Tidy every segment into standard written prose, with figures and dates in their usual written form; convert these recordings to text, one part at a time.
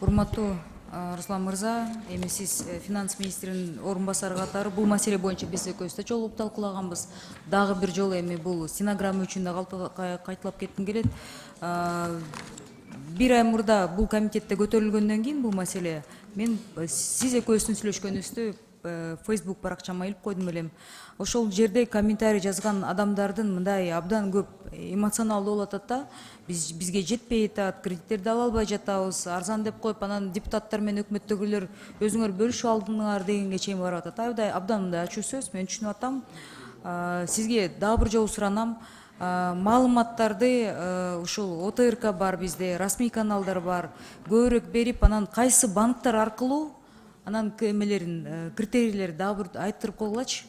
Урматтуу Руслан мырза, эми сиз финанс министринин орун басары катары бул маселе боюнча биз экөөбүз да жолугуп талкуулаганбыз. Дагы бир жолу эми бул стенограмма үчүн да кайталап кетким келет. Бир ай мурда бул комитетте көтөрүлгөндөн кийин бул маселе мен сиз экөөбүздүн сүйлөшкөнүбүздү Facebook баракчама илип койдум элем. Ошол жерде комментарий жазган адамдардын мындай абдан көп эмоционалдуу болуп атат да. Бизге жетпей атат, кредиттерди ала албай жатабыз, арзан деп коюп, анан депутаттар менен өкмөттөгүлөр өзүңөр бөлүшүп алдыңар дегенге чейин барып атат. Абдан мындай ачуу сөз, мен түшүнүп атам. Сизге дагы бир жолу суранам. Маалыматтарды ушул ОТРК бар бизде, расмий каналдар бар. Көбүрөөк берип, анан кайсы банктар аркылуу анан эмелерин критерийлерди дагы бир айттырып койгулачы.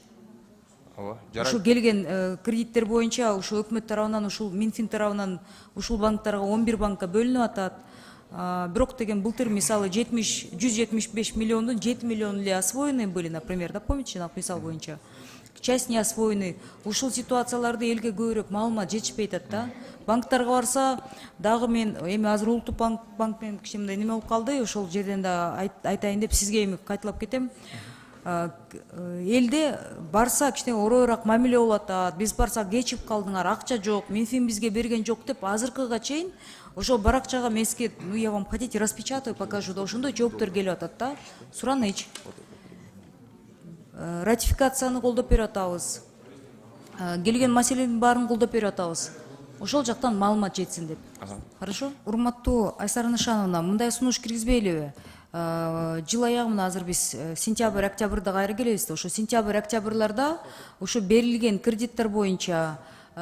Ушул келген кредиттер боюнча ушул өкмөт тарабынан, ушул Минфин тарабынан ушул банктарга 11 банкка бөлүнүп атат. Бирок деген былтыр мисалы 175 миллиондун 7 миллион эле освоены были, например, да, помните, жанагы мисал боюнча. Часть не освоены. Ушул ситуацияларды элге көбүрөөк маалымат жетишпей атат да. Банктарга барса, дагы мен эми азыр Улуттук банк менен кичине неме болуп калды, ошол жерден да айтайын деп сизге эми кайталап кетем. Элде барса кичине оройраак мамиле болуп атат. Биз барсак кечип калдыңар, акча жок, Минфин бизге берген жок деп азыркыга чейин ошол баракчага меске, ну я вам хотите распечатаю, покажу, да ошондой жооптор келип атат да. Сураныч. Ратификацияны колдоп берип атабыз. Келген маселенин баарын колдоп берип атабыз. Ошол жактан маалымат жетсин деп. Хорошо? Урматтуу Айсара Нышановна, мындай сунуш киргизбейлиби? Жыл аягына азыр биз сентябрь, октябрда кайра келебиз да. Ошо сентябрь, октябрларда ошо берилген кредиттер боюнча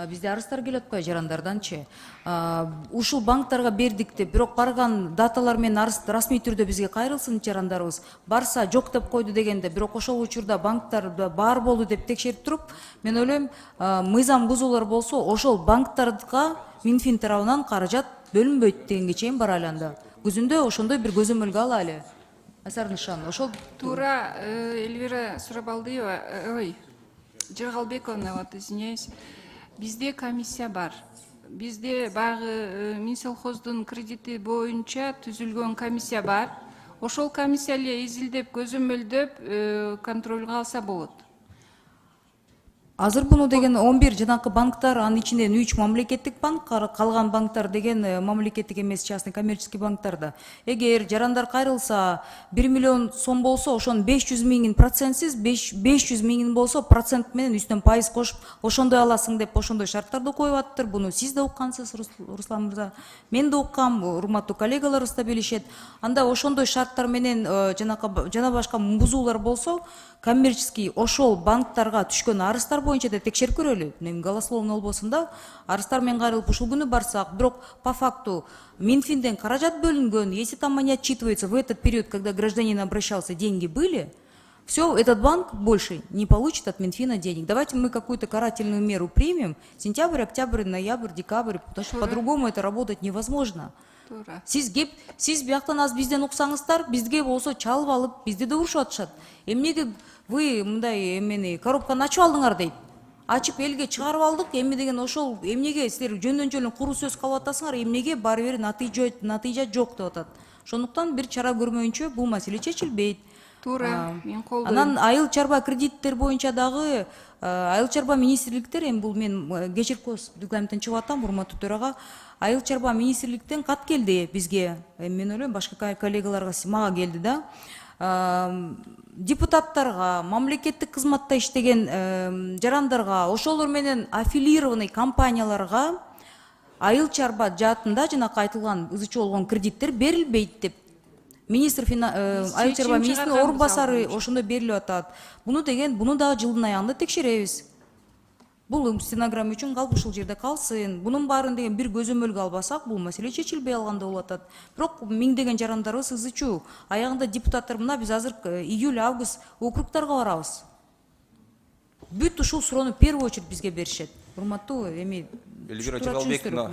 бизде арыздар келет го жарандарданчы. Ушул банктарга бердик деп, бирок барган даталар менен арыз расмий түрдө бизге кайрылсын жарандарыбыз. Барса жок деп койду дегенде, бирок ошол учурда банктар бар болду деп текшерип туруп, мен ойлойм, мыйзам бузуулар болсо, ошол банктарга Минфин тарабынан каражат бөлүнбөйт дегенге чейин бара алганда. Күзүндө ошондой бир көзөмөлгө алалы. Айсара Нышановна, ошол Тура Эльвира Сурабалдыева, ой, Жыргалбековна, вот извиняюсь. Бизде комиссия бар. Бизде багы Минсолхоздун кредити боюнча түзүлгөн комиссия бар. Ошол комиссия эле изилдеп, көзөмөлдөп, контролго алса болот. Азыр буну деген 11 жанакы банктар, анын ичинен 3 мамлекеттик банк, калган банктар деген мамлекеттик эмес, частный коммерческий банктарда. Эгер жарандар кайрылса 1 миллион сом болсо, ошонун 500 миңин процентсиз, 500 миңин болсо процент менен үстүнөн пайыз кошуп, ошондой аласың деп ошондой шарттарды коюп аттыр. Буну сиз да уккансыз, Руслан мырза. Мен да уккам, урматтуу коллегаларыбыз да билишет. Анда ошондой шарттар менен жана башка бузуулар болсо, коммерческий ошол банктарга түшкөн арыздар боюнча да текшерип көрөлү. Эми голословно болбосун да, арыздар менен кайрылып ушул күнү барсак, бирок по факту Минфинден каражат бөлүнгөн, если там они отчитываются в этот период, когда гражданин обращался, деньги были, все, этот банк больше не получит от Минфина денег. Давайте мы какую-то карательную меру примем. Сентябрь, октябрь, ноябрь, декабрь, потому что по-другому это работать невозможно. Сиз бияктан аз бизден уксаңыздар, бизге болсо чалып алып, бизди да урушуп атышат. Эмнеге вы мындай эмени коробканы ачып алдыңар дейт. Ачып элге чыгарып алдык, эми деген ошол эмнеге силер жөндөн жолун куру сөз кылып атасыңар, эмнеге баары бир натыйжа жок деп атат. Ошондуктан бир чара көрмөйүнчө бул маселе чечилбейт. Туура, мен колдойм. Анан айыл чарба кредиттер боюнча дагы айыл чарба министрликтер, эми бул мен кечиркөз регламенттен чыгып атам, урматтуу төрага. Айыл чарба министрликтен кат келди бизге. Мен ойлойм, башка коллегаларга, мага келди да. Депутаттарга, мамлекеттик кызматта иштеген жарандарга, ошолор менен аффилированный компанияларга айыл чарба жаатында жанакы айтылган ызычы болгон кредиттер берилбейт деп министр айыл чарба министринин орун басары ошондой берилип атат. Буну дагы жылдын аягында текшеребиз. Бул стенограмма үчүн калып ушул жерде калсын. Бунун баарын деген бир көзөмөлгө албасак, бул маселе чечилбей алганда болуп атат. Бирок миңдеген жарандарыбыз ызычуу. Аягында депутаттар мына биз азыр июль, август округтарга барабыз. Бүт ушул суроону в первую очередь бизге беришет. Урматтуу эми Эльвира Жыргалбековна,